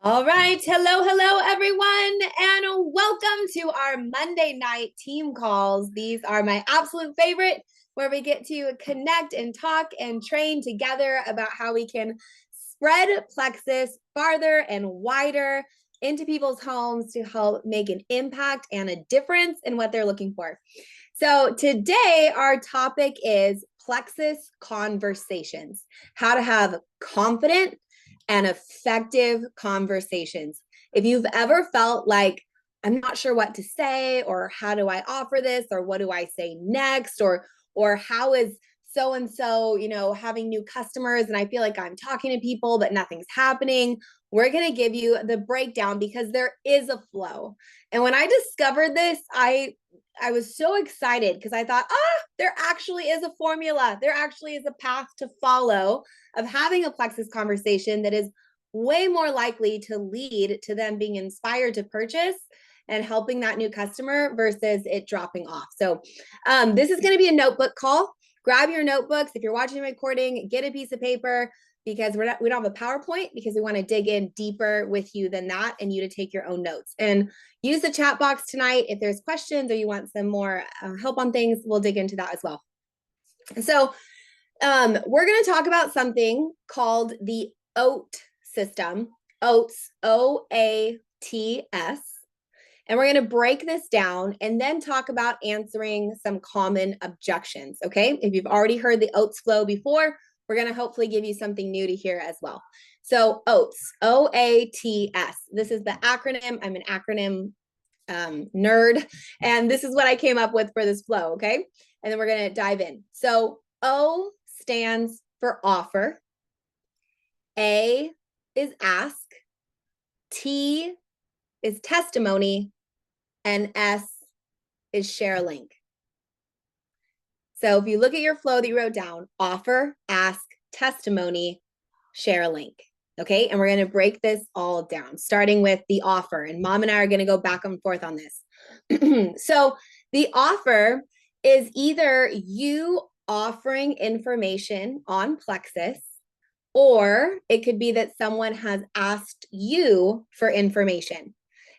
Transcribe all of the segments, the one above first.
All right. Hello, everyone, and welcome to our Monday night team calls. These are my absolute favorite, where we get to connect and talk and train together about how we can spread Plexus farther and wider into people's homes to help make an impact and a difference in what they're looking for. So, today, our topic is Plexus conversations, how to have confident and effective conversations. If you've ever felt like, I'm not sure what to say, or how do I offer this, or what do I say next, or how is so and so, having new customers and I feel like I'm talking to people but nothing's happening, we're going to give you the breakdown because there is a flow. And when I discovered this, I was so excited because I thought, there actually is a formula. There actually is a path to follow of having a Plexus conversation that is way more likely to lead to them being inspired to purchase and helping that new customer versus it dropping off. So this is going to be a notebook call. Grab your notebooks. If you're watching the recording, get a piece of paper because we don't have a PowerPoint because we want to dig in deeper with you than that and you to take your own notes. And use the chat box tonight. If there's questions or you want some more help on things, we'll dig into that as well. So we're going to talk about something called the OAT system, OATS, OATS. And we're going to break this down and then talk about answering some common objections. Okay. If you've already heard the OATS flow before, we're going to hopefully give you something new to hear as well. So OATS, OATS. This is the acronym. I'm an acronym nerd, and this is what I came up with for this flow. Okay. And then we're going to dive in. So O stands for offer. A is ask. T is testimony. And S is share a link. So if you look at your flow that you wrote down, offer, ask, testimony, share a link. Okay. And we're going to break this all down, starting with the offer. And Mom and I are going to go back and forth on this. So the offer is either you offering information on Plexus, or it could be that someone has asked you for information.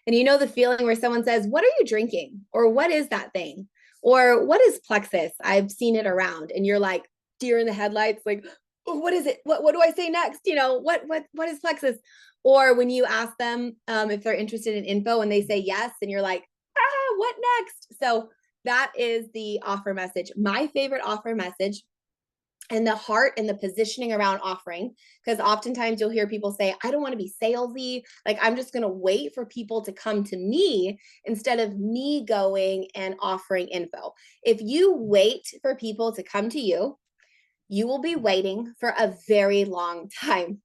And you know the feeling where someone says, what are you drinking? Or what is that thing? Or what is Plexus? I've seen it around. And you're like deer in the headlights, like, oh, what is it? What do I say next? What is Plexus? Or when you ask them if they're interested in info and they say yes, and you're like, what next? So that is the offer message. My favorite offer message and the heart and the positioning around offering, because oftentimes you'll hear people say, I don't want to be salesy. Like, I'm just going to wait for people to come to me instead of me going and offering info. If you wait for people to come to you, you will be waiting for a very long time,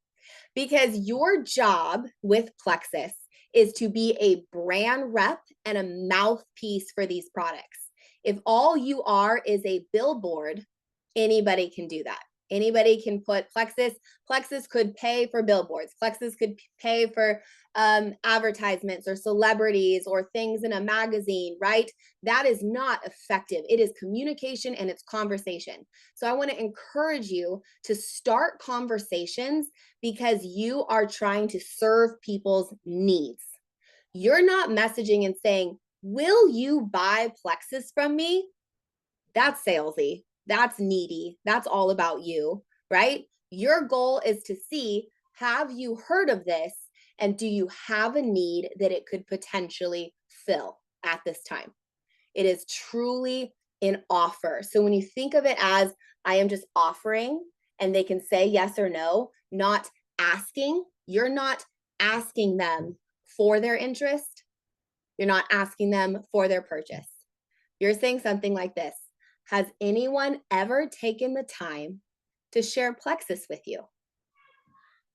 because your job with Plexus is to be a brand rep and a mouthpiece for these products. If all you are is a billboard, anybody can do that. Anybody can put Plexus. Plexus could pay for billboards. Plexus could pay for advertisements or celebrities or things in a magazine, right? That is not effective. It is communication and it's conversation. So I want to encourage you to start conversations because you are trying to serve people's needs. You're not messaging and saying, will you buy Plexus from me? That's salesy. That's needy. That's all about you, right? Your goal is to see, have you heard of this? And do you have a need that it could potentially fill at this time? It is truly an offer. So when you think of it as, I am just offering, and they can say yes or no, not asking, you're not asking them for their interest. You're not asking them for their purchase. You're saying something like this: has anyone ever taken the time to share Plexus with you?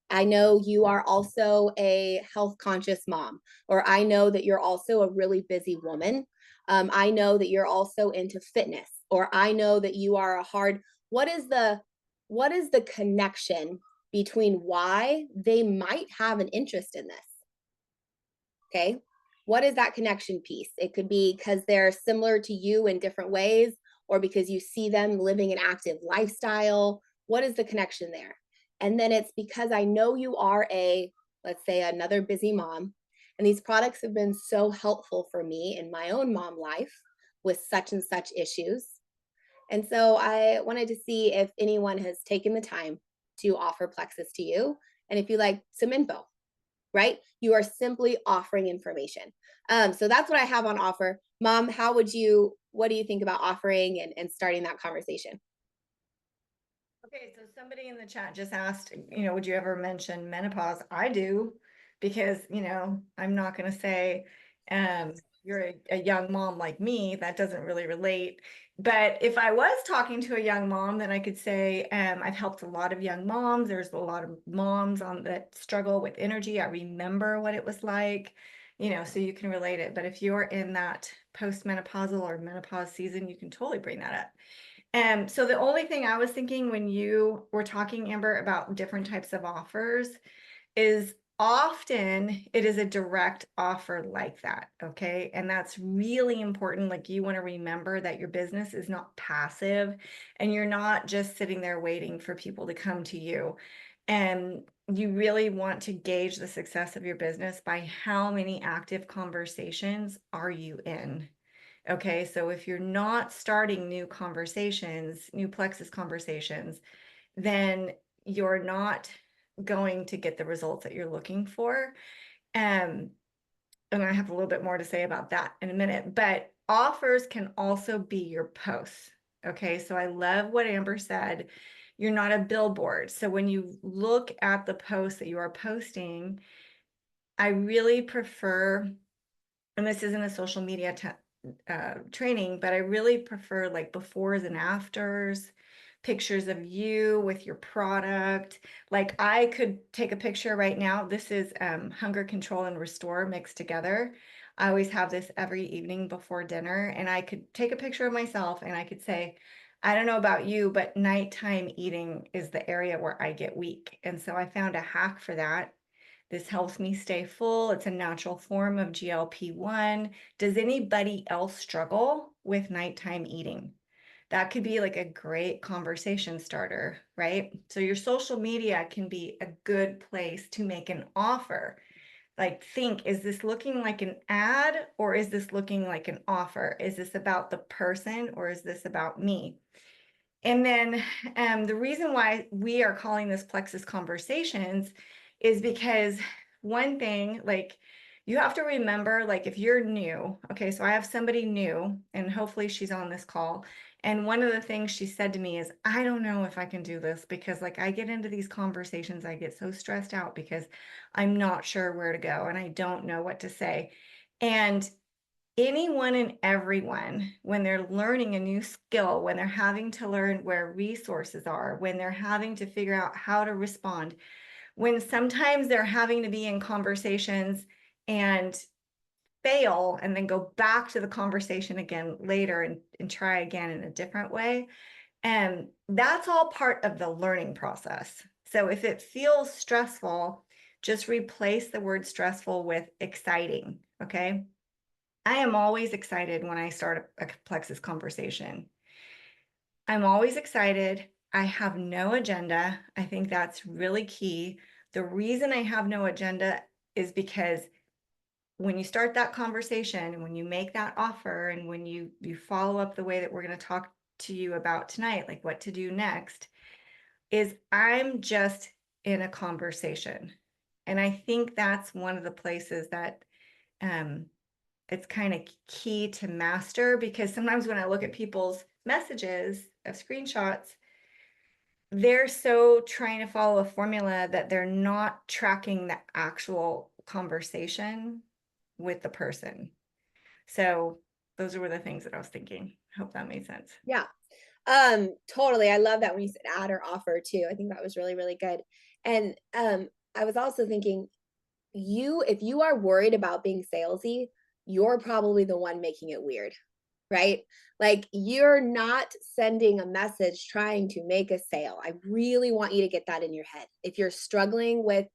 I know you are also a health conscious mom, or I know that you're also a really busy woman. I know that you're also into fitness, or I know that you are what is the connection between why they might have an interest in this? Okay. What is that connection piece? It could be because they're similar to you in different ways, or because you see them living an active lifestyle. What is the connection there? And then it's because I know you are a let's say another busy mom, and these products have been so helpful for me in my own mom life with such and such issues. And so I wanted to see if anyone has taken the time to offer Plexus to you. And if you like some info, right? You are simply offering information. So that's what I have on offer. Mom, what do you think about offering and starting that conversation? Okay, so somebody in the chat just asked, would you ever mention menopause? I do, because, I'm not going to say, you're a young mom like me. That doesn't really relate. But if I was talking to a young mom, then I could say, I've helped a lot of young moms. There's a lot of moms that struggle with energy. I remember what it was like, so you can relate it. But if you're in that postmenopausal or menopause season, you can totally bring that up. So the only thing I was thinking when you were talking, Amber, about different types of offers is often it is a direct offer like that. Okay. And that's really important. Like, you want to remember that your business is not passive and you're not just sitting there waiting for people to come to you. And you really want to gauge the success of your business by how many active conversations are you in. Okay, so if you're not starting new conversations, new Plexus conversations, then you're not going to get the results that you're looking for. Um, and I have a little bit more to say about that in a minute, but offers can also be your posts. Okay, so I love what Amber said. You're not a billboard. So when you look at the posts that you are posting, I really prefer, and this isn't a social media training, but I really prefer like befores and afters, pictures of you with your product. Like, I could take a picture right now. This is Hunger Control and Restore mixed together. I always have this every evening before dinner, and I could take a picture of myself and I could say, I don't know about you, but nighttime eating is the area where I get weak. And so I found a hack for that. This helps me stay full. It's a natural form of GLP-1. Does anybody else struggle with nighttime eating? That could be like a great conversation starter, right? So your social media can be a good place to make an offer. Like, think, is this looking like an ad or is this looking like an offer? Is this about the person or is this about me? And then the reason why we are calling this Plexus Conversations is because one thing, like, you have to remember, like, if you're new, okay, so I have somebody new and hopefully she's on this call. And one of the things she said to me is, I don't know if I can do this because, like, I get into these conversations, I get so stressed out because I'm not sure where to go and I don't know what to say. And anyone and everyone, when they're learning a new skill, when they're having to learn where resources are, when they're having to figure out how to respond, when sometimes they're having to be in conversations and fail and then go back to the conversation again later and try again in a different way. And that's all part of the learning process. So if it feels stressful, just replace the word stressful with exciting. Okay. I am always excited when I start a Plexus conversation. I'm always excited. I have no agenda. I think that's really key. The reason I have no agenda is because when you start that conversation and when you make that offer and when you follow up the way that we're going to talk to you about tonight, like what to do next, is I'm just in a conversation. And I think that's one of the places that um, it's kind of key to master, because sometimes when I look at people's messages of screenshots, they're so trying to follow a formula that they're not tracking the actual conversation with the person. So those were the things that I was thinking. Hope that made sense. Yeah. Totally. I love that when you said add or offer too. I think that was really, really good. And I was also thinking, if you are worried about being salesy, you're probably the one making it weird, right? Like, you're not sending a message trying to make a sale. I really want you to get that in your head. If you're struggling with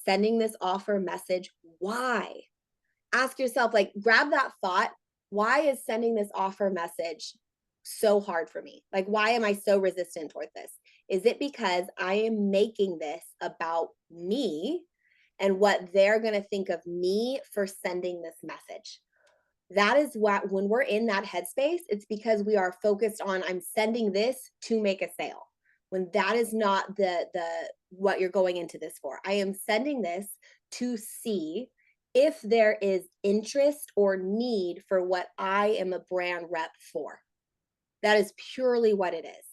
sending this offer message, why? Ask yourself, like, grab that thought. Why is sending this offer message so hard for me? Like, why am I so resistant toward this? Is it because I am making this about me and what they're going to think of me for sending this message. That is what, when we're in that headspace, it's because we are focused on, I'm sending this to make a sale. When that is not the what you're going into this for. I am sending this to see if there is interest or need for what I am a brand rep for. That is purely what it is.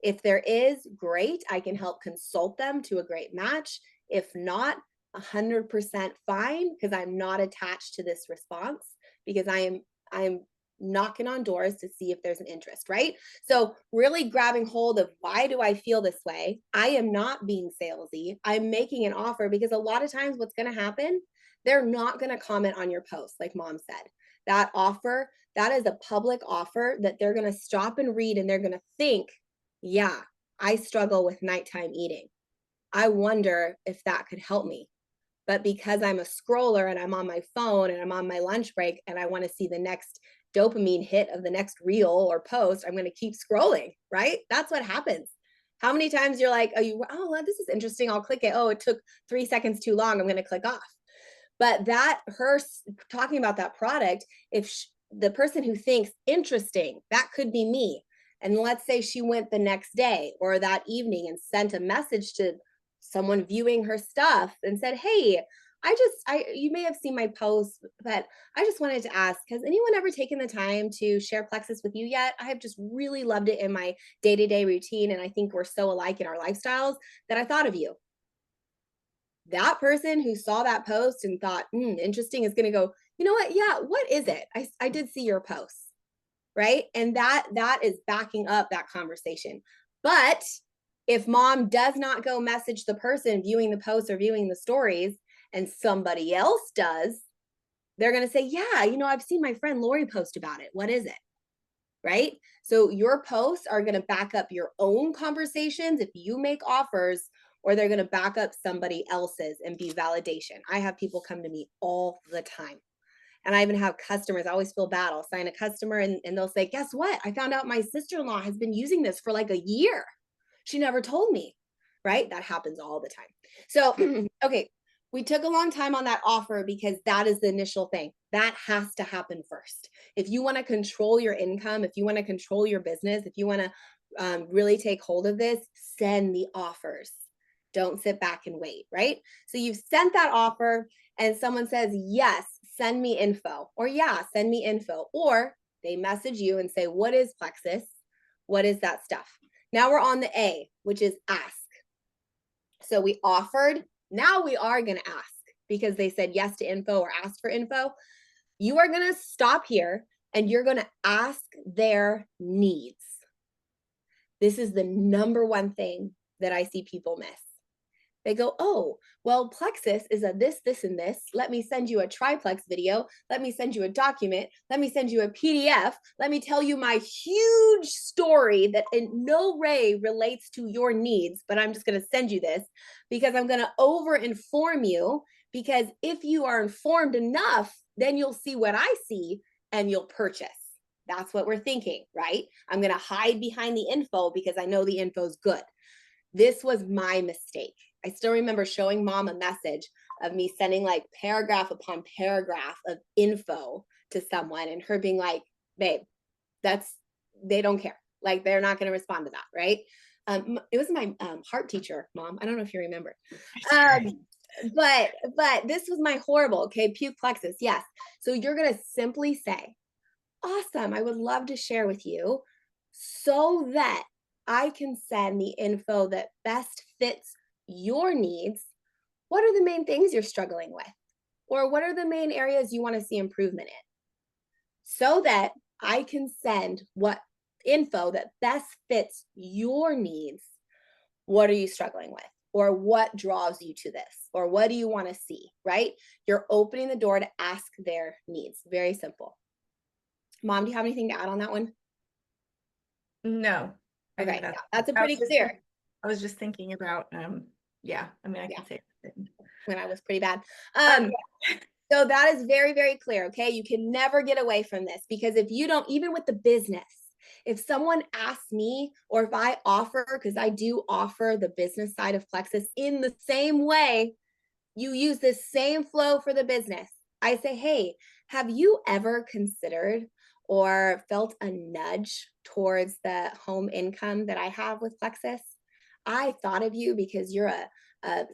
If there is, great, I can help consult them to a great match. If not, 100% fine, because I'm not attached to this response, because I'm knocking on doors to see if there's an interest, right? So really grabbing hold of, why do I feel this way? I am not being salesy. I'm making an offer, because a lot of times what's going to happen, they're not going to comment on your post, like mom said. That offer, that is a public offer that they're going to stop and read, and they're going to think, yeah, I struggle with nighttime eating. I wonder if that could help me. But because I'm a scroller and I'm on my phone and I'm on my lunch break and I want to see the next dopamine hit of the next reel or post, I'm going to keep scrolling, right? That's what happens. How many times you're like, oh, well, this is interesting, I'll click it. Oh, it took 3 seconds too long, I'm going to click off. But that, her talking about that product, if the person who thinks interesting, that could be me. And let's say she went the next day or that evening and sent a message to someone viewing her stuff and said, hey, you may have seen my post, but I just wanted to ask, has anyone ever taken the time to share Plexus with you yet? I have just really loved it in my day-to-day routine, and I think we're so alike in our lifestyles that I thought of you. That person who saw that post and thought, interesting, is going to go, you know what? Yeah, what is it? I did see your post, right? And that is backing up that conversation. But if mom does not go message the person viewing the post or viewing the stories, and somebody else does, they're going to say, yeah, I've seen my friend Lori post about it. What is it? Right? So your posts are going to back up your own conversations if you make offers, or they're going to back up somebody else's and be validation. I have people come to me all the time. And I even have customers, I always feel bad. I'll sign a customer and they'll say, guess what? I found out my sister-in-law has been using this for like a year. She never told me, right? That happens all the time. So, okay, we took a long time on that offer because that is the initial thing. That has to happen first. If you want to control your income, if you want to control your business, if you want to really take hold of this, send the offers. Don't sit back and wait, right? So you've sent that offer and someone says, yes, send me info, or yeah, send me info, or they message you and say, what is Plexus? What is that stuff? Now we're on the A, which is ask. So we offered, now we are going to ask because they said yes to info or asked for info. You are going to stop here and you're going to ask their needs. This is the number one thing that I see people miss. They go, oh, well, Plexus is a this, this, and this. Let me send you a triplex video. Let me send you a document. Let me send you a PDF. Let me tell you my huge story that in no way relates to your needs, but I'm just going to send you this because I'm going to over inform you, because if you are informed enough, then you'll see what I see and you'll purchase. That's what we're thinking, right? I'm going to hide behind the info because I know the info is good. This was my mistake. I still remember showing mom a message of me sending like paragraph upon paragraph of info to someone and her being like, babe, they don't care. Like, they're not going to respond to that. Right. It was my heart teacher, mom. I don't know if you remember. But this was my horrible, okay, puke Plexus. Yes. So you're going to simply say, awesome, I would love to share with you so that I can send the info that best fits your needs. What are the main things you're struggling with? Or what are the main areas you want to see improvement in? So that I can send what info that best fits your needs. What are you struggling with? Or what draws you to this? Or what do you want to see, right? You're opening the door to ask their needs. Very simple. Mom, do you have anything to add on that one? No. Okay, yeah, that's a pretty clear. I was just thinking about, yeah, I mean, I can say it. When I was pretty bad. So that is very, very clear, okay? You can never get away from this, because if you don't, even with the business, if someone asks me, or if I offer, because I do offer the business side of Plexus in the same way, You use this same flow for the business. I say, hey, have you ever considered or felt a nudge towards the home income that I have with Plexus? I thought of you because you're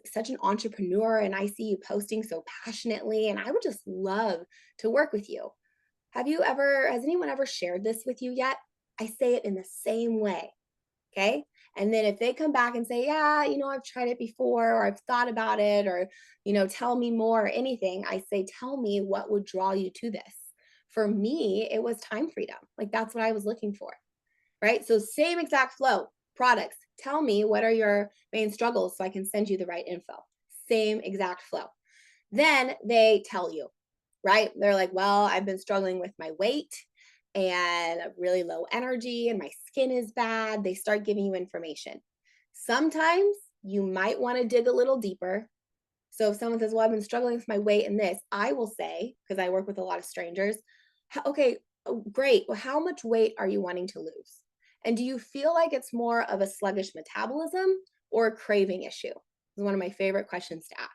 such an entrepreneur and I see you posting so passionately, and I would just love to work with you. Has anyone ever shared this with you yet? I say it in the same way. Okay. And then if they come back and say, yeah, I've tried it before, or I've thought about it, or, tell me more, or anything, I say, tell me what would draw you to this. For me, it was time freedom. Like that's what I was looking for. Right. So, same exact flow products. Tell me what are your main struggles so I can send you the right info. Same exact flow. Then they tell you, right? They're like, well, I've been struggling with my weight and really low energy, and my skin is bad. They start giving you information. Sometimes you might want to dig a little deeper. So if someone says, well, I've been struggling with my weight and this, I will say, because I work with a lot of strangers, okay, oh, great. Well, how much weight are you wanting to lose? And do you feel like it's more of a sluggish metabolism or a craving issue? This is one of my favorite questions to ask.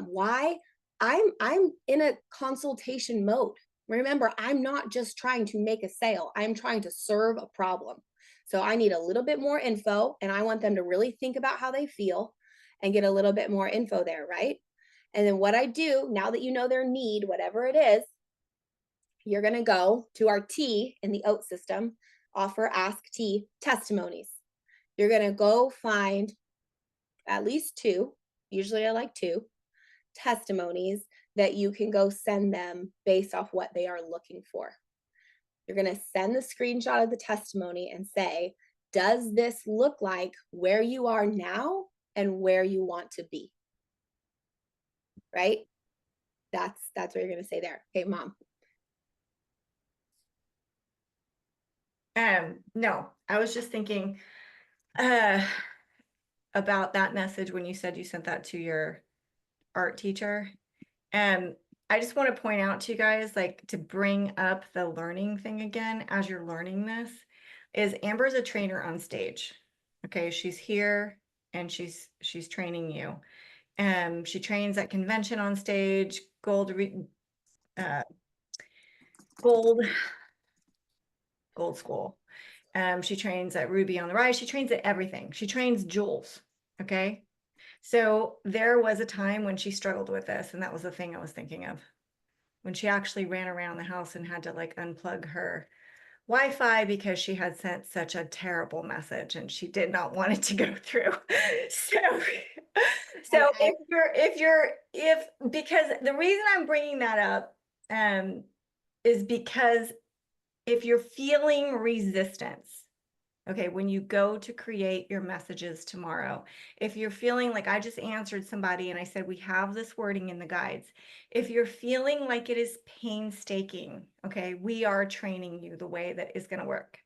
Why? I'm in a consultation mode. Remember, I'm not just trying to make a sale. I'm trying to serve a problem. So I need a little bit more info, and I want them to really think about how they feel and get a little bit more info there, right? And then what I do, now that you know their need, whatever it is, you're going to go to our T in the OAT system, offer, ask, T, testimonies. You're going to go find at least two. Usually I like two testimonies that you can go send them based off what they are looking for. You're going to send the screenshot of the testimony and say, does this look like where you are now and where you want to be? Right? That's what you're going to say there. Okay, mom. No, I was just thinking about that message when you said you sent that to your art teacher. And I just want to point out to you guys, like, to bring up the learning thing again as you're learning this, is Amber's a trainer on stage. Okay, she's here and she's training you. She trains at convention on stage, uh, gold school. She trains at Ruby on the Rise. She trains at everything. She trains Jules. Okay. So there was a time when she struggled with this, and that was the thing I was thinking of. When she actually ran around the house and had to like unplug her Wi-Fi because she had sent such a terrible message and she did not want it to go through. So, if because the reason I'm bringing that up is because if you're feeling resistance, okay, when you go to create your messages tomorrow, if you're feeling like I just answered somebody and I said, we have this wording in the guides. If you're feeling like it is painstaking, okay, we are training you the way that is going to work.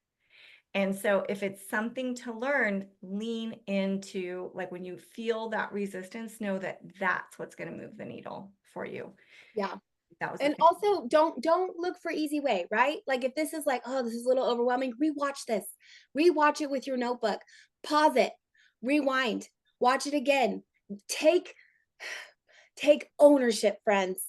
And so if it's something to learn, lean into, like, when you feel that resistance, know that that's what's going to move the needle for you. Yeah. That was And also don't look for easy way, right? Like if this is like, oh, this is a little overwhelming, rewatch this. Rewatch it with your notebook. Pause it. Rewind. Watch it again. Take ownership, friends.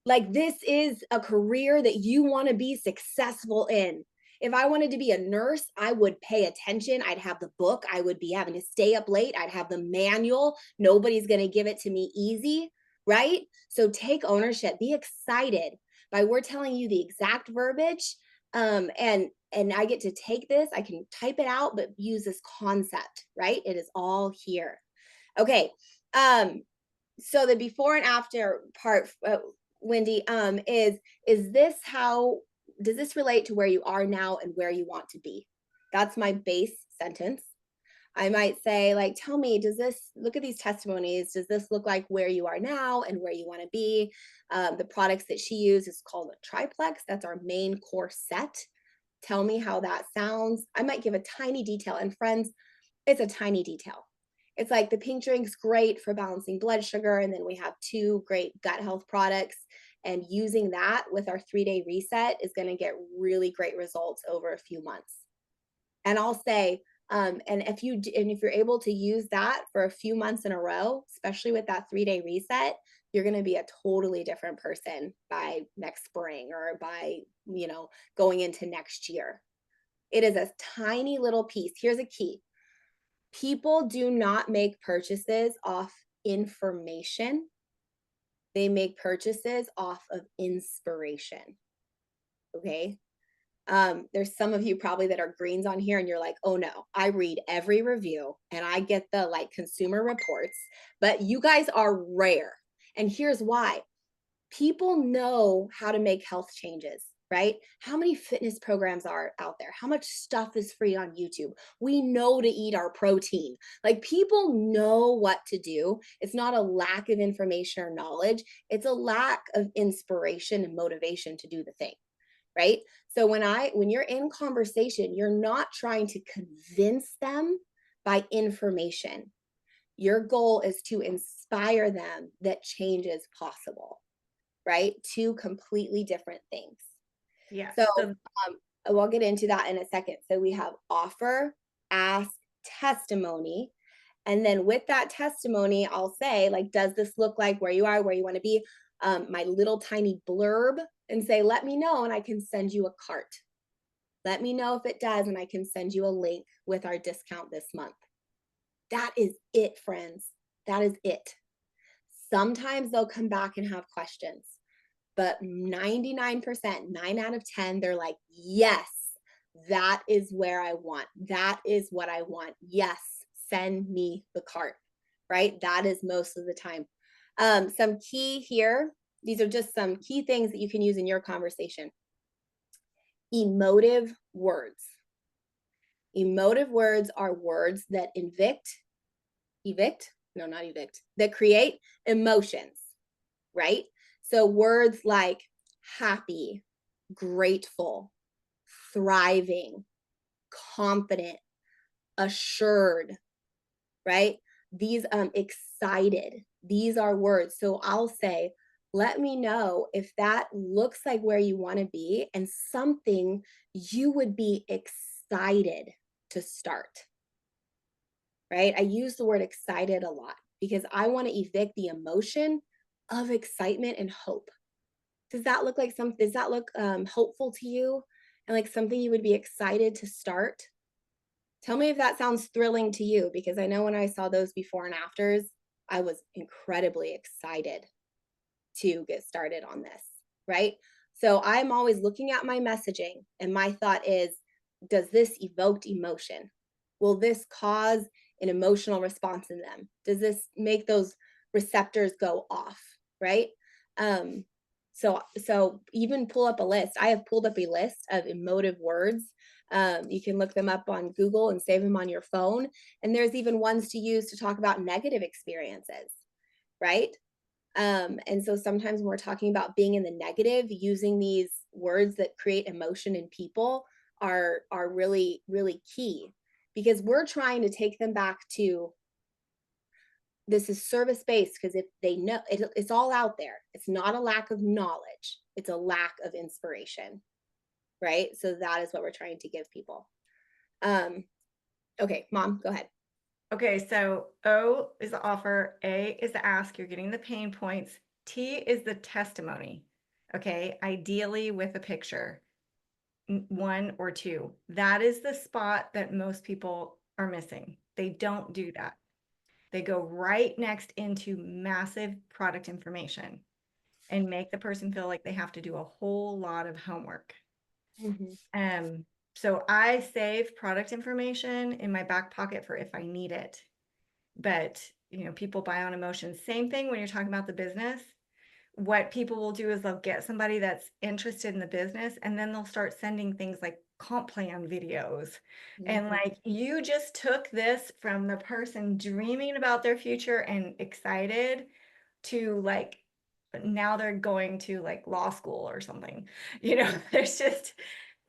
Like this is a career that you want to be successful in. If I wanted to be a nurse, I would pay attention. I'd have the book. I would be having to stay up late. I'd have the manual. Nobody's going to give it to me easy, right? So take ownership. Be excited by we're telling you the exact verbiage. And I get to take this. I can type it out, but use this concept, right? It is all here. Okay. So the before and after part, Wendy, is this how does this relate to where you are now and where you want to be? That's my base sentence. I might say, like, tell me, does this look at these testimonies? Does this look like where you are now and where you want to be? The products that she uses is called a triplex. That's our main core set. Tell me how that sounds. I might give a tiny detail. And friends, it's a tiny detail. It's like the pink drink's great for balancing blood sugar. And then we have two great gut health products. And using that with our 3-day reset is going to get really great results over a few months. And I'll say, And if you're able to use that for a few months in a row, especially with that 3-day reset, you're going to be a totally different person by next spring or by, going into next year. It is a tiny little piece. Here's a key. People do not make purchases off information. They make purchases off of inspiration. Okay. There's some of you probably that are greens on here and you're like, oh no, I read every review and I get the like consumer reports, but you guys are rare. And here's why. People know how to make health changes, right? How many fitness programs are out there? How much stuff is free on YouTube? We know to eat our protein. Like people know what to do. It's not a lack of information or knowledge. It's a lack of inspiration and motivation to do the thing, right? So when you're in conversation, you're not trying to convince them by information. Your goal is to inspire them that change is possible, right? Two completely different things. Yeah. So So we'll get into that in a second. So we have offer, ask, testimony. And then with that testimony, I'll say, like, does this look like where you are, where you want to be? My little tiny blurb and say, let me know, and I can send you a cart. Let me know if it does, and I can send you a link with our discount this month. That is it, friends. That is it. Sometimes they'll come back and have questions, but 99%, 9 out of 10, they're like, yes, that is where I want. That is what I want. Yes, send me the cart, right? That is most of the time. Some key here, these are just some key things that you can use in your conversation. Emotive words. Emotive words are words that that create emotions, right? So words like happy, grateful, thriving, confident, assured, right? These excited, these are words. So I'll say, let me know if that looks like where you want to be and something you would be excited to start, right? I use the word excited a lot because I want to evict the emotion of excitement and hope. Does that look hopeful to you and like something you would be excited to start? Tell me if that sounds thrilling to you, because I know when I saw those before and afters, I was incredibly excited to get started on this, right? So I'm always looking at my messaging, and my thought is, does this evoke emotion? Will this cause an emotional response in them? Does this make those receptors go off, right? Um, so even pull up a list. I have pulled up a list of emotive words. You can look them up on Google and save them on your phone. And there's even ones to use to talk about negative experiences, right? And so sometimes when we're talking about being in the negative, using these words that create emotion in people are really, really key, because we're trying to take them back to, this is service based, because if they know it's all out there, it's not a lack of knowledge, it's a lack of inspiration, right? So that is what we're trying to give people. Okay, mom, go ahead. okay, so O is the offer, A is the ask, you're getting the pain points, T is the testimony. Okay, ideally with a picture, one or two. That is the spot that most people are missing. They don't do that. They go right next into massive product information and make the person feel like they have to do a whole lot of homework. Um, so I save product information in my back pocket for if I need it. But, people buy on emotion. Same thing when you're talking about the business. What people will do is they'll get somebody that's interested in the business, and then they'll start sending things like comp plan videos. And like, you just took this from the person dreaming about their future and excited to like, now they're going to like law school or something. There's just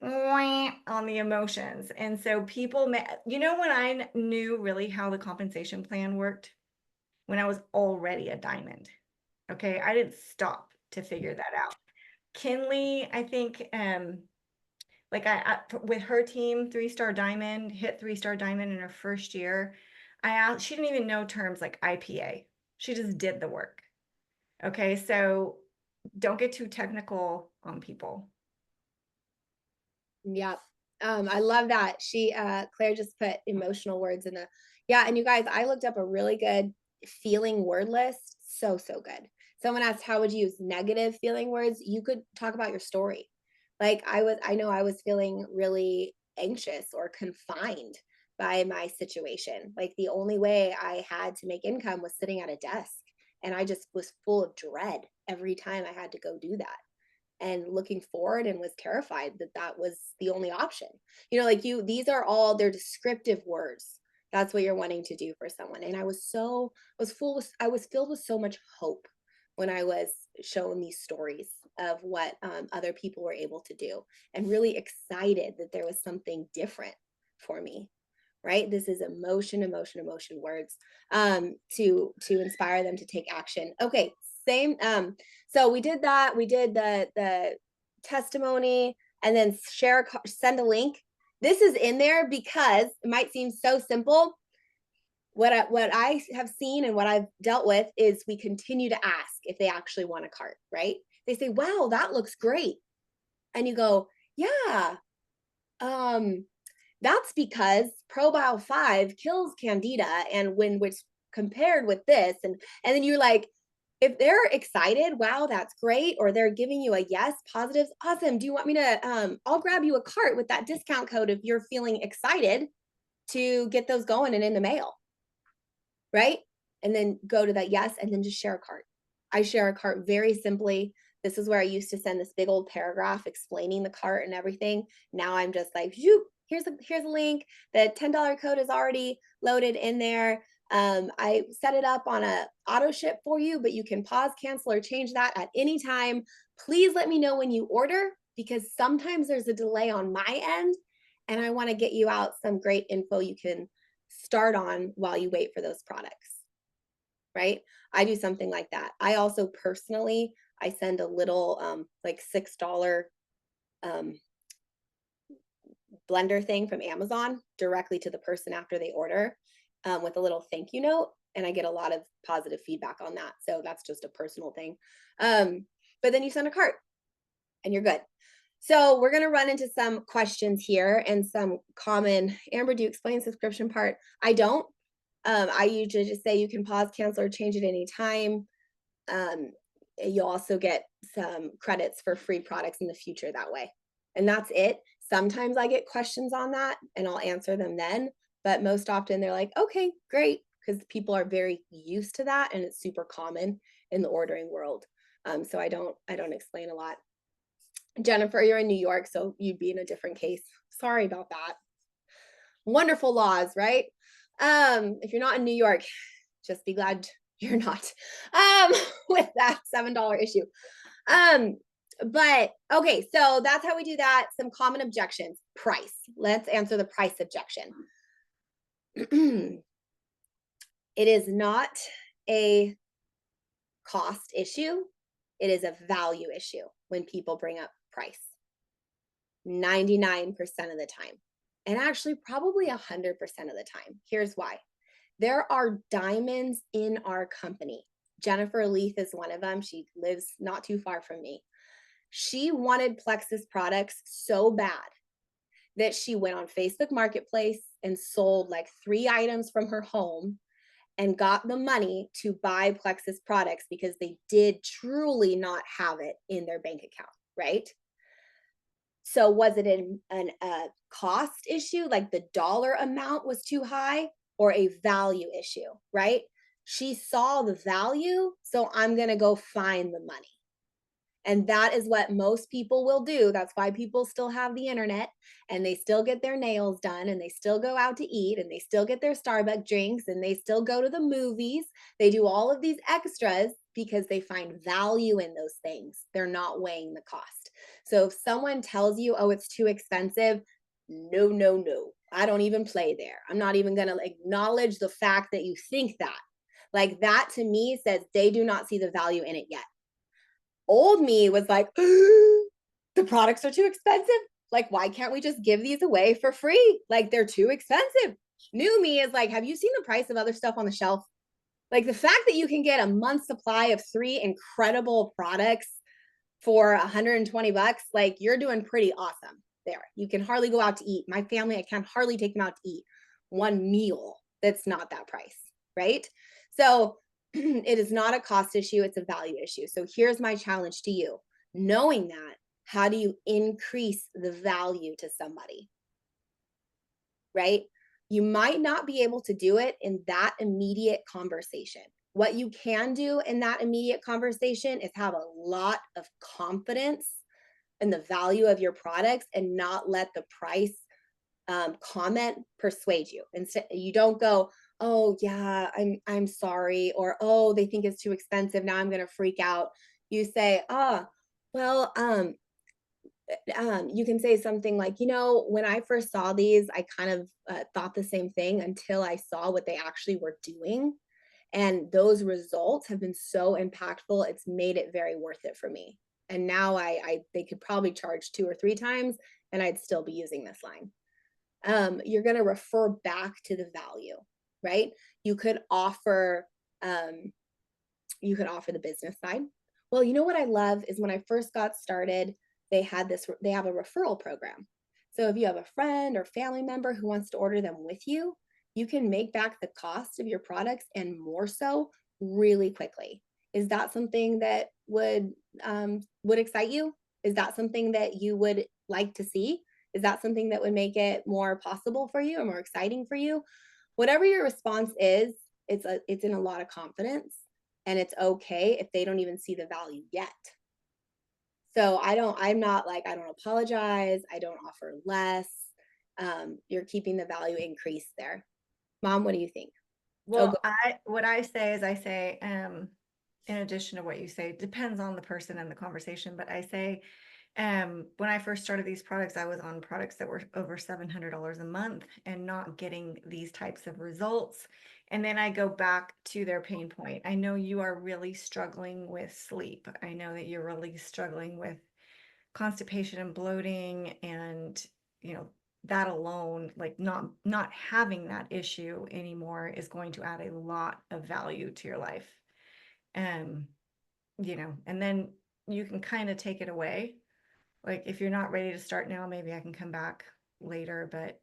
on the emotions. And so people, when I knew really how the compensation plan worked, when I was already a diamond. Okay, I didn't stop to figure that out. Kinley, I think, Like with her team, 3-star diamond, hit 3-star diamond in her first year. I asked, she didn't even know terms like IPA. She just did the work. Okay, so don't get too technical on people. Yep. I love that. Claire just put emotional words in the, yeah. And you guys, I looked up a really good feeling word list. So, so good. Someone asked, how would you use negative feeling words? You could talk about your story. Like I know I was feeling really anxious or confined by my situation. Like the only way I had to make income was sitting at a desk. And I just was full of dread every time I had to go do that, and looking forward, and was terrified that that was the only option. Like these are all, they're descriptive words. That's what you're wanting to do for someone. And I was filled with so much hope when I was shown these stories of what other people were able to do, and really excited that there was something different for me. Right, this is emotion words, to inspire them to take action. Okay, same. So we did that. We did the testimony, and then send a link. This is in there because it might seem so simple. What I have seen and what I've dealt with is we continue to ask if they actually want a cart, right? They say, wow, that looks great. And you go, yeah, that's because Probio 5 kills Candida, and when which compared with this, and then you're like, if they're excited, wow, that's great, or they're giving you a yes, positives, awesome. Do you want me to I'll grab you a cart with that discount code if you're feeling excited to get those going and in the mail. Right? And then go to that yes, and then just share a cart. I share a cart very simply. This is where I used to send this big old paragraph explaining the cart and everything. Now I'm just like, here's a link. The $10 code is already loaded in there. I set it up on a auto ship for you, but you can pause, cancel, or change that at any time. Please let me know when you order, because sometimes there's a delay on my end, and I want to get you out some great info you can start on while you wait for those products. Right? I do something like that. I also personally, I send a little like $6 blender thing from Amazon directly to the person after they order, with a little thank you note. And I get a lot of positive feedback on that. So that's just a personal thing. But then you send a cart and you're good. So we're going to run into some questions here and some common. Amber, do you explain subscription part? I don't. I usually just say you can pause, cancel, or change it anytime. You'll also get some credits for free products in the future that way. And that's it. Sometimes I get questions on that and I'll answer them then, but most often they're like, okay, great, because people are very used to that and it's super common in the ordering world. So I don't explain a lot. Jennifer, you're in New York, so you'd be in a different case. Sorry about that. Wonderful laws, right? If you're not in New York, just be glad you're not, with that $7 issue. But okay, so that's how we do that. Some common objections. Price. Let's answer the price objection. It is not a cost issue. It is a value issue when people bring up price. 99% of the time. And actually probably 100% of the time. Here's why. There are diamonds in our company. Jennifer Leith is one of them. She lives not too far from me. She wanted Plexus products so bad that she went on Facebook Marketplace and sold like 3 items from her home and got the money to buy Plexus products because they did truly not have it in their bank account, right? So was it a cost issue, like the dollar amount was too high, or a value issue, right? She saw the value, so I'm going to go find the money. And that is what most people will do. That's why people still have the internet and they still get their nails done and they still go out to eat and they still get their Starbucks drinks and they still go to the movies. They do all of these extras because they find value in those things. They're not weighing the cost. So if someone tells you, oh, it's too expensive, no, no, no. I don't even play there. I'm not even going to acknowledge the fact that you think that. Like that to me says they do not see the value in it yet. Old me was like, the products are too expensive. Like, why can't we just give these away for free? Like, they're too expensive. New me is like, have you seen the price of other stuff on the shelf? Like, the fact that you can get a month's supply of 3 incredible products for 120 bucks, like, you're doing pretty awesome there. You can hardly go out to eat. My family, I can hardly take them out to eat one meal that's not that price, right? So it is not a cost issue, it's a value issue. So here's my challenge to you. Knowing that, how do you increase the value to somebody, right? You might not be able to do it in that immediate conversation. What you can do in that immediate conversation is have a lot of confidence in the value of your products and not let the price comment persuade you. Instead, you don't go, "Oh yeah, I'm sorry," or "Oh, they think it's too expensive. Now I'm gonna freak out." You say, "Ah, well, you can say something like, when I first saw these, I kind of thought the same thing until I saw what they actually were doing. And those results have been so impactful, it's made it very worth it for me. And now they could probably charge 2 or 3 times and I'd still be using this line. You're going to refer back to the value, right? You could offer, um, you could offer the business side. Well, you know what I love is when I first got started, they have a referral program. So if you have a friend or family member who wants to order them with you, you can make back the cost of your products and more so really quickly. Is that something that would excite you? Is that something that you would like to see? Is that something that would make it more possible for you or more exciting for you? Whatever your response is, it's in a lot of confidence, and it's okay if they don't even see the value yet. So I'm not like, I don't apologize, I don't offer less. You're keeping the value increase there. Mom, what do you think? Oh, go. Well, what I say is I say, in addition to what you say, depends on the person and the conversation, but I say, when I first started these products, I was on products that were over $700 a month and not getting these types of results. And then I go back to their pain point. I know you are really struggling with sleep. I know that you're really struggling with constipation and bloating, and you know that alone, like not having that issue anymore, is going to add a lot of value to your life. um and then you can kind of take it away. Like, if you're not ready to start now, maybe I can come back later, but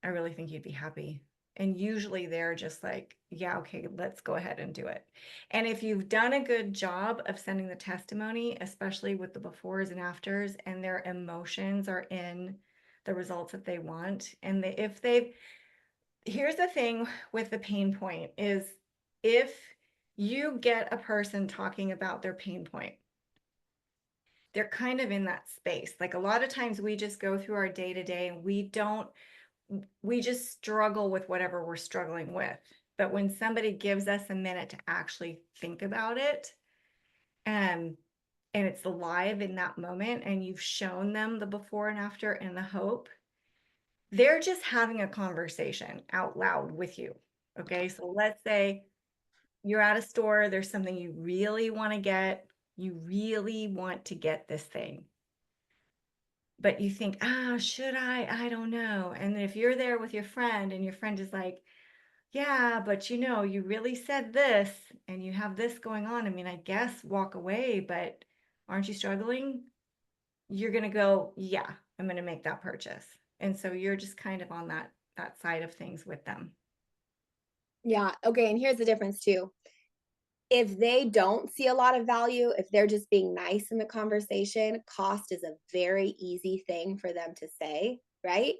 I really think you'd be happy. And usually they're just like, yeah, okay, let's go ahead and do it. And if you've done a good job of sending the testimony, especially with the befores and afters, and their emotions are in the results that they want, and if they've, here's the thing with the pain point is, if you get a person talking about their pain point, they're kind of in that space. Like, a lot of times we just go through our day to day and we just struggle with whatever we're struggling with. But when somebody gives us a minute to actually think about it, and it's live in that moment, and you've shown them the before and after and the hope, they're just having a conversation out loud with you. Okay, so let's say you're at a store, there's something you really want to get, you really want to get this thing, but you think, should I don't know. And if you're there with your friend and your friend is like, yeah, but you really said this and you have this going on. I mean, I guess walk away, but aren't you struggling? You're going to go, yeah, I'm going to make that purchase. And so you're just kind of on that side of things with them. Yeah. Okay. And here's the difference too. If they don't see a lot of value, if they're just being nice in the conversation, cost is a very easy thing for them to say, right?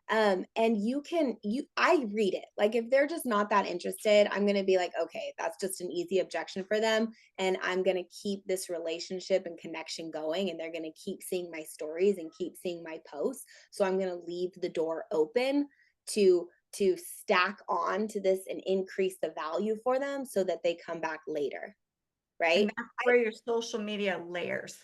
And I read it. Like, if they're just not that interested, I'm going to be like, okay, that's just an easy objection for them. And I'm going to keep this relationship and connection going. And they're going to keep seeing my stories and keep seeing my posts. So I'm going to leave the door open to stack on to this and increase the value for them so that they come back later, And right? that's where your social media layers,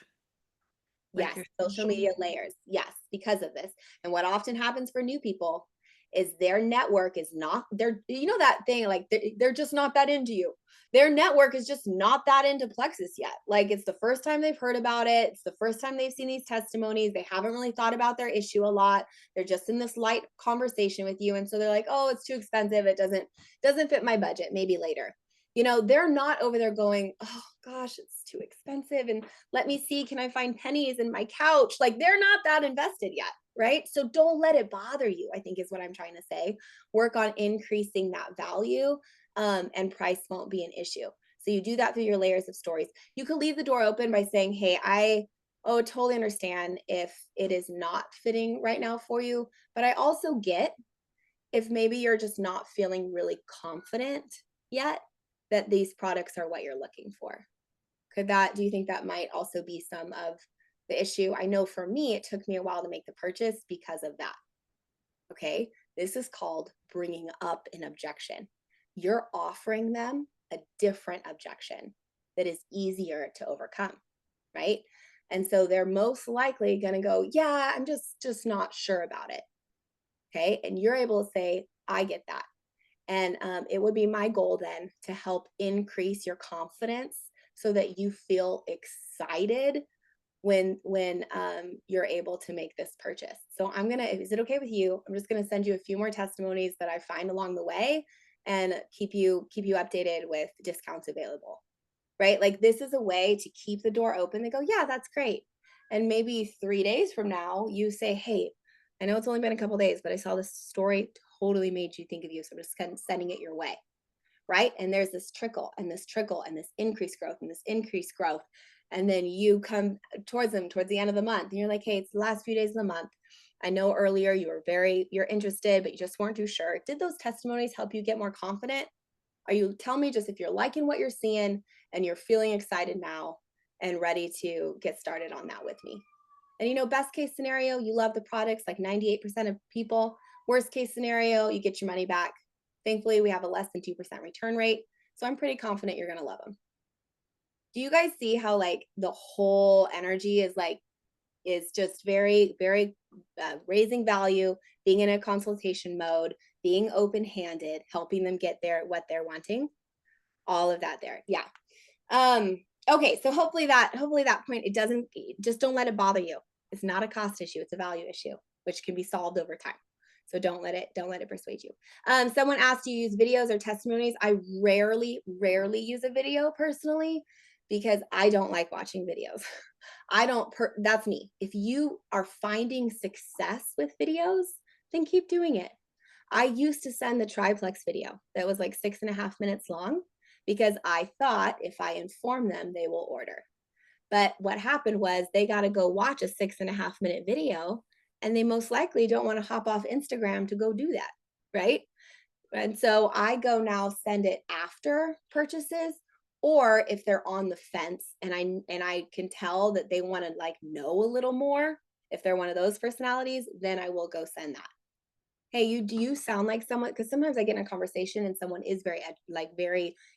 like Yes, your social social media media. layers. Yes, because of this. And what often happens for new people is their network is not, they're, you know, that thing, like they're just not that into you. Their network is just not that into Plexus yet. Like it's the first time they've heard about it. It's the first time they've seen these testimonies. They haven't really thought about their issue a lot. They're just in this light conversation with you. And so they're like, oh, it's too expensive. It doesn't fit my budget. Maybe later. You know, they're not over there going, oh gosh, it's too expensive. And let me see, can I find pennies in my couch? Like they're not that invested yet, right? So don't let it bother you, I think is what I'm trying to say. Work on increasing that value, and price won't be an issue. So you do that through your layers of stories. You could leave the door open by saying, hey, oh, totally understand if it is not fitting right now for you, but I also get if maybe you're just not feeling really confident yet that these products are what you're looking for. Do you think that might also be some of the issue? I know for me, it took me a while to make the purchase because of that. Okay. This is called bringing up an objection. You're offering them a different objection that is easier to overcome, right? And so they're most likely going to go, yeah, I'm just not sure about it. Okay. And you're able to say, I get that. And it would be my goal then to help increase your confidence so that you feel excited when you're able to make this purchase. So is it okay with you? I'm just gonna send you a few more testimonies that I find along the way and keep you updated with discounts available. Right? Like this is a way to keep the door open. They go, yeah, that's great. And maybe 3 days from now, you say, hey, I know it's only been a couple days, but I saw this story totally made you think of you. So I'm just kind of sending it your way. Right. And there's this trickle and this trickle and this increased growth and this increased growth. And then you come towards them towards the end of the month and you're like, hey, it's the last few days of the month. I know earlier you're interested, but you just weren't too sure. Did those testimonies help you get more confident? Tell me just if you're liking what you're seeing and you're feeling excited now and ready to get started on that with me. And best case scenario, you love the products like 98% of people. Worst case scenario, you get your money back. Thankfully, we have a less than 2% return rate. So I'm pretty confident you're going to love them. Do you guys see how like the whole energy is just very, very raising value, being in a consultation mode, being open-handed, helping them get what they're wanting, all of that there. Yeah. Okay. So hopefully that point, just don't let it bother you. It's not a cost issue. It's a value issue, which can be solved over time. So don't let it persuade you. Someone asked, do you use videos or testimonies? I rarely use a video personally because I don't like watching videos. That's me. If you are finding success with videos, then keep doing it. I used to send the triplex video that was like 6.5 minutes long because I thought if I inform them, they will order. But what happened was they got to go watch a 6.5 minute video and they most likely don't want to hop off Instagram to go do that. Right. And so I go now send it after purchases, or if they're on the fence and I can tell that they want to like know a little more, if they're one of those personalities, then I will go send that. Hey, do you sound like someone? Because sometimes I get in a conversation and someone is very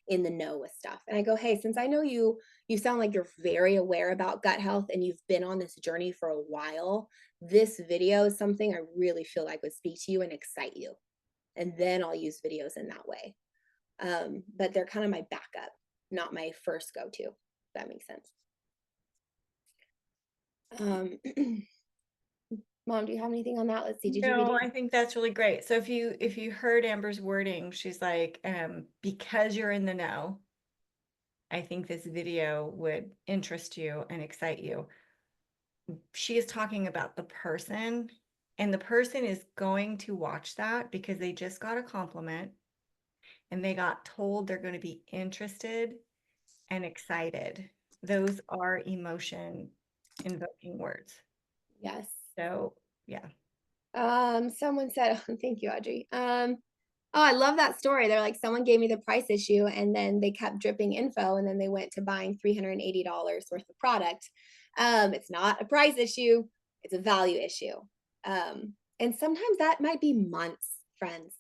in the know with stuff. And I go, hey, since I know you sound like you're very aware about gut health and you've been on this journey for a while. This video is something I really feel like would speak to you and excite you. And then I'll use videos in that way. But they're kind of my backup, not my first go-to, if that makes sense. Mom, do you have anything on that? Let's see. No, I think that's really great. So if you heard Amber's wording, she's like, because you're in the know, I think this video would interest you and excite you. She is talking about the person, and the person is going to watch that because they just got a compliment and they got told they're going to be interested and excited. Those are emotion invoking words. Yes. So, yeah. Someone said, oh, thank you, Audrey. Oh, I love that story. They're like, someone gave me the price issue and then they kept dripping info and then they went to buying $380 worth of product. It's not a price issue, it's a value issue. And sometimes that might be months, friends.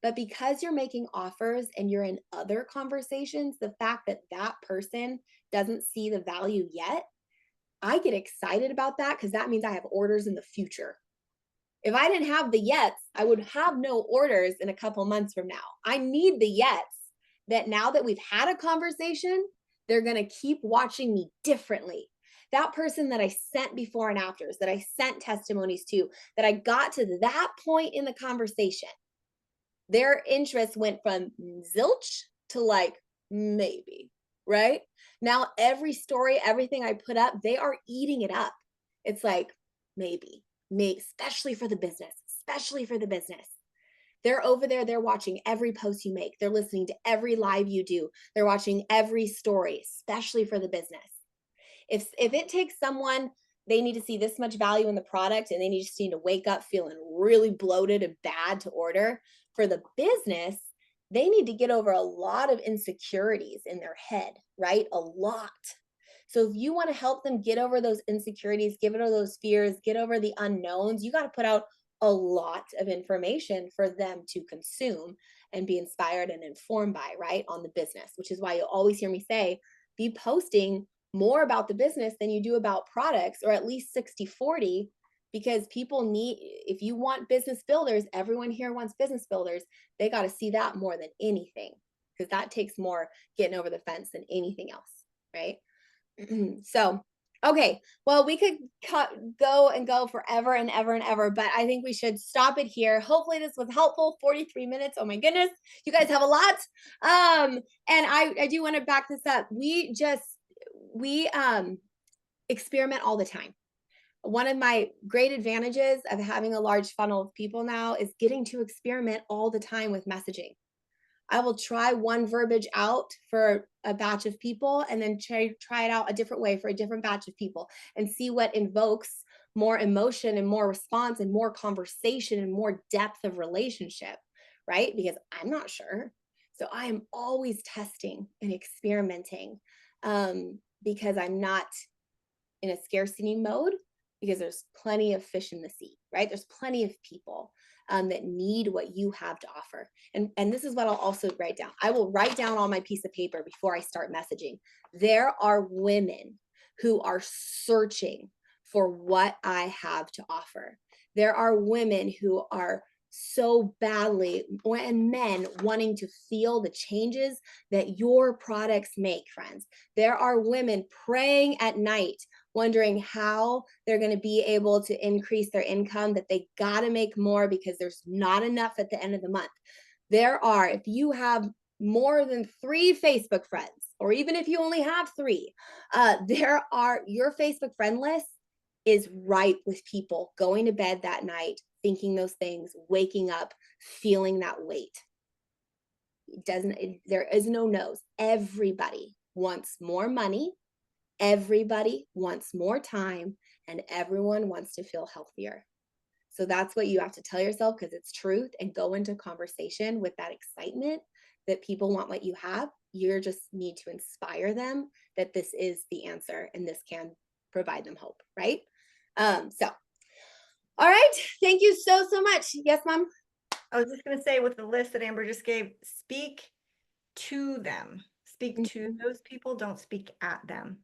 But because you're making offers and you're in other conversations, the fact that that person doesn't see the value yet, I get excited about that because that means I have orders in the future. If I didn't have the yets, I would have no orders in a couple months from now. I need the yets that now that we've had a conversation, they're going to keep watching me differently. That person that I sent before and afters, that I sent testimonies to, that I got to that point in the conversation, their interest went from zilch to like maybe, right? Now, every story, everything I put up, they are eating it up. It's like maybe, especially for the business, especially for the business. They're over there, they're watching every post you make, they're listening to every live you do, they're watching every story, especially for the business. If it takes someone, they need to see this much value in the product and they just need to wake up feeling really bloated and bad to order. For the business, they need to get over a lot of insecurities in their head, right? A lot. So if you want to help them get over those insecurities, get over those fears, get over the unknowns, you got to put out a lot of information for them to consume and be inspired and informed by, right? On the business, which is why you'll always hear me say, be posting more about the business than you do about products, or at least 60-40, because people need, if you want business builders, everyone here wants business builders, they got to see that more than anything, because that takes more getting over the fence than anything else, right? So, okay, well, we could go forever and ever and ever, but I think we should stop it here. Hopefully this was helpful. 43 minutes. Oh my goodness, you guys have a lot. And I do want to back this up. We experiment all the time. One of my great advantages of having a large funnel of people now is getting to experiment all the time with messaging. I will try one verbiage out for a batch of people and then try it out a different way for a different batch of people and see what invokes more emotion and more response and more conversation and more depth of relationship, right? Because I'm not sure. So I am always testing and experimenting because I'm not in a scarcity mode, because there's plenty of fish in the sea, right? There's plenty of people that need what you have to offer. And this is what I'll also write down. I will write down on my piece of paper before I start messaging. There are women who are searching for what I have to offer. There are women who are so badly, and men wanting to feel the changes that your products make, friends. There are women praying at night, wondering how they're going to be able to increase their income, that they got to make more because there's not enough at the end of the month. There are, if you have more than 3 Facebook friends, or even if you only have 3, your Facebook friend list is ripe with people going to bed that night, thinking those things, waking up, feeling that weight. There is no no's. Everybody wants more money. Everybody wants more time, and everyone wants to feel healthier. So that's what you have to tell yourself, because it's truth, and go into conversation with that excitement that people want what you have. You just need to inspire them that this is the answer and this can provide them hope, right? So, all right. Thank you so much. Yes, Mom? I was just going to say, with the list that Amber just gave, speak to them. Speak to those people, don't speak at them.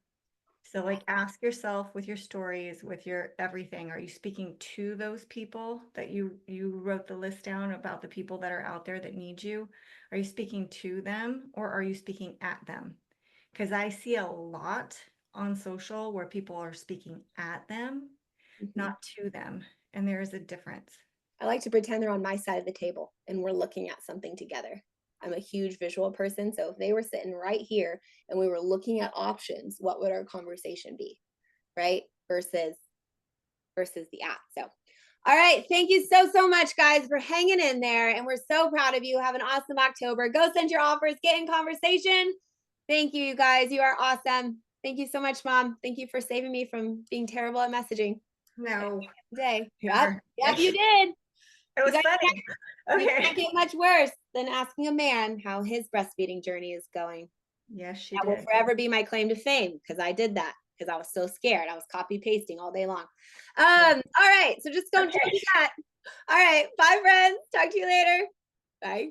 So like, ask yourself with your stories, with your everything, are you speaking to those people that you wrote the list down about, the people that are out there that need you? Are you speaking to them, or are you speaking at them? Because I see a lot on social where people are speaking at them, not to them. And there is a difference. I like to pretend they're on my side of the table and we're looking at something together. I'm a huge visual person. So if they were sitting right here and we were looking at options, what would our conversation be? Right? Versus the app. So, all right. Thank you so much, guys, for hanging in there. And we're so proud of you. Have an awesome October. Go send your offers, get in conversation. Thank you, guys. You are awesome. Thank you so much, Mom. Thank you for saving me from being terrible at messaging. No. Yep, you did. It was funny. Okay. It can't get much worse than asking a man how his breastfeeding journey is going. Yes, she did. That will forever be my claim to fame, because I did that, because I was so scared. I was copy pasting all day long. All right. So just go and do that. All right. Bye, friends. Talk to you later. Bye.